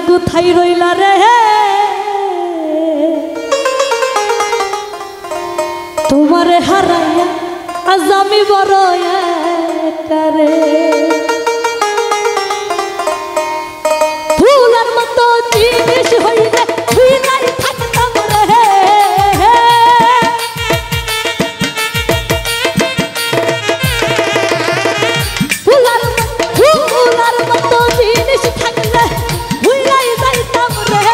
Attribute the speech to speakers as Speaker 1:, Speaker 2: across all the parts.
Speaker 1: কোথায় রইলা রে তোমারে হারাইয়া আজ আমি বড় একা রে ফুলের মতো জিনিস হইলে তুই নাই থাকতাম রে ফুলের মতো জিনিস থাকলে তুই নাই যাইতাম রে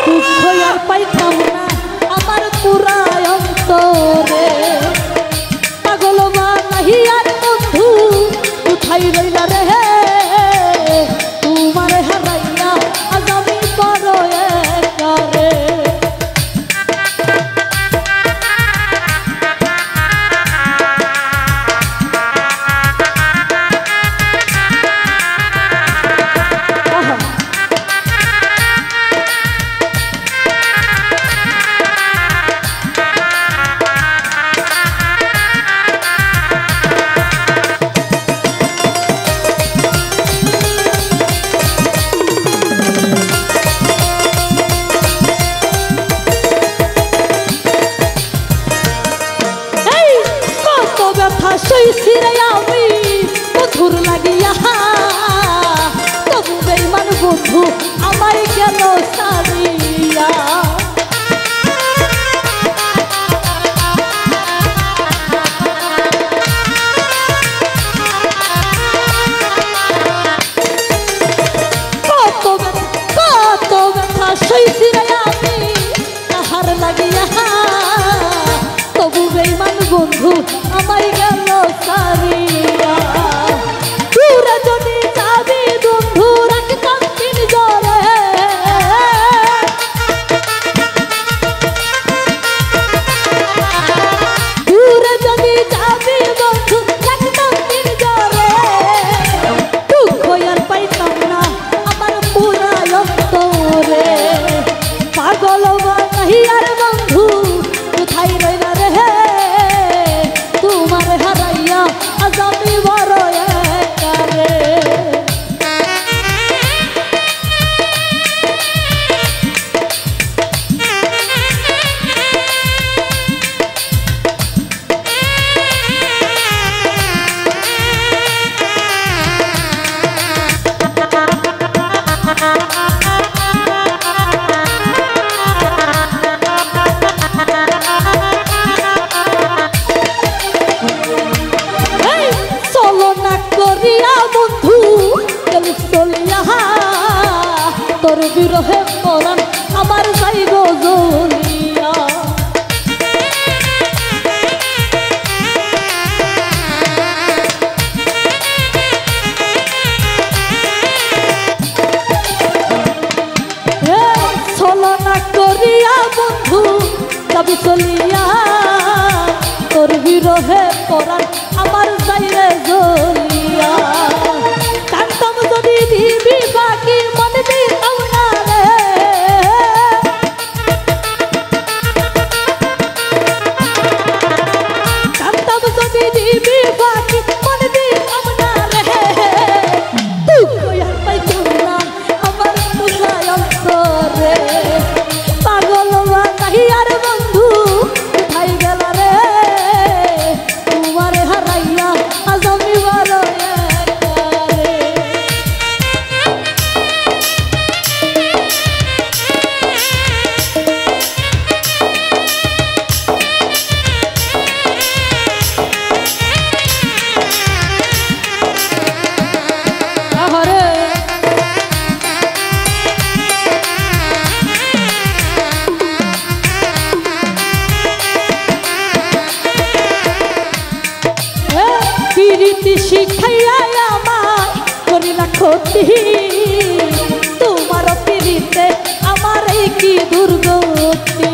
Speaker 1: দুঃখ আর পাইতাম না আমার পুরা অন্তরে পাগল বানাইয়ার বন্ধু কোথায় রইলা রে তোমারে হারাইয়া আজ আমি বড় একা রে সইছিরে আমি মধুর লাগিয়া তবু বেঈমান বন্ধু আমায় গেল সারিয়া কত ব্যথা সইছিরে আমি তাহার লাগিয়া তবু বেঈমান বন্ধু আমায় গেল সারিয়া দূরে যদি যাবি বন্ধু রাখতাম পিঞ্জরে দূরে যদি যাবি বন্ধু রাখতাম পিঞ্জরে দুঃখ আর পাইতাম না আমার পুরা অন্তরে পাগল বানাইয়ার বন্ধু কোথায় রইলা রে তোমারে হারাইয়া আজ আমি বড় একা রে তোর বিরহে পরাণ আমার যাইব জ্বলিয়া ছলনা করিয়া বন্ধু যাবি চলিয়া তোর বিরহে পরাণ আমার যাইরে জ্বলিয়া কান্তম যদি দিবি বাকি মন দিতাম না রে কান্তম যদি দিবি বাকি মন দিতাম না রে দুঃখ আর পাইতাম না আমার পুরা অন্তরে পাগল বানাইয়ার বন্ধু কোথায় গেল রে তোমারে হারাইয়া আজ আমি বড় একা রে প্রীতি শিখাইয়া আমায় করিলা ক্ষতি তোমার প্রীতিতে আমার এই কি দুর্গতি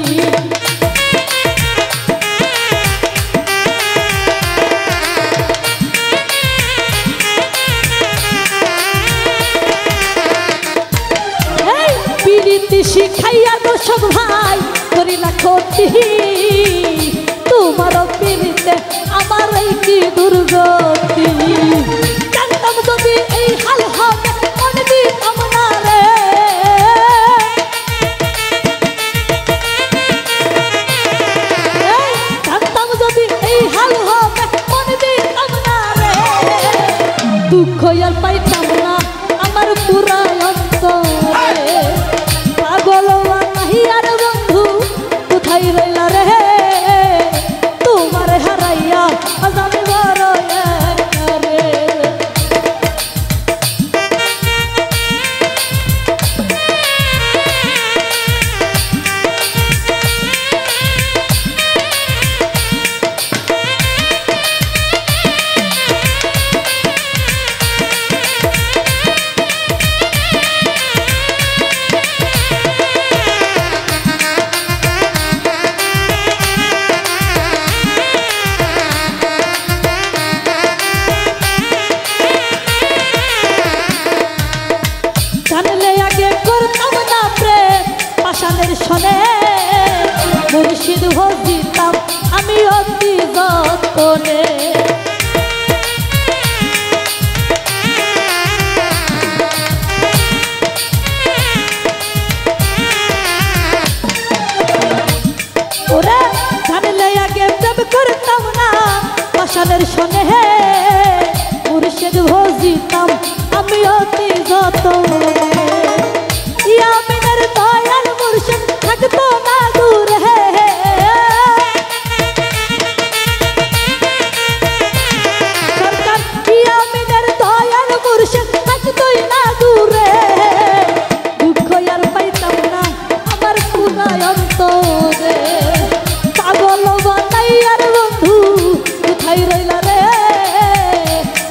Speaker 1: প্রীতি শিখাইয়া দর্শক ভাই করিলা ক্ষতি তোমার প্রীতিতে আমার এই কি দুর্গতি জানতাম যদি এই হাল হবে মন দিতাম না রে আর পাইতাম না আমার পুরা অন্তরে পাগল নাহি আর বন্ধু কোথায় রইলা রে তোমার হারাইয়া আজ আমি বড় একা রে জানলে আগে করতাম না প্রেম পাষাণের শোনে মুর্শিদ হইতাম আমি অতি যতনে ওরে জানলে আগে প্রেম করতাম না পাষাণের শোনে মুর্শিদ হইতাম আমি অতি যতনে ইয়ামিনের দয়াল মুর্শিদ থাকতো না দূরে সরকার ইয়ামিনের দয়াল মুর্শিদ থাকতোই না দূরে দুঃখ আর পাইতাম না আমার পুরা অন্তরে পাগল বানাই আর বন্ধু কোথায় রইলা রে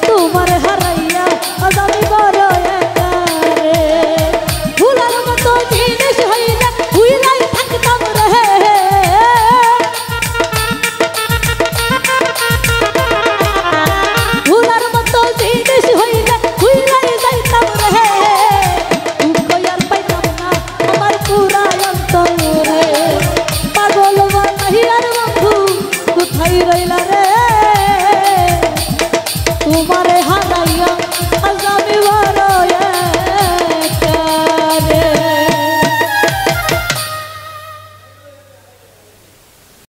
Speaker 1: তোমার হারাইয়া আজ আমি বড় একা রে ভুলার মতো জিনিস হইলে ভুলাই থাকতাম রে ভুলার মতো জিনিস হইলে ভুলাই যাইতাম রে দুঃখ আর পাইতাম না আমার পুরা অন্তরে পাগল বানাই আর বন্ধু কোথায় রইলা রে তোমারে হারাইয়া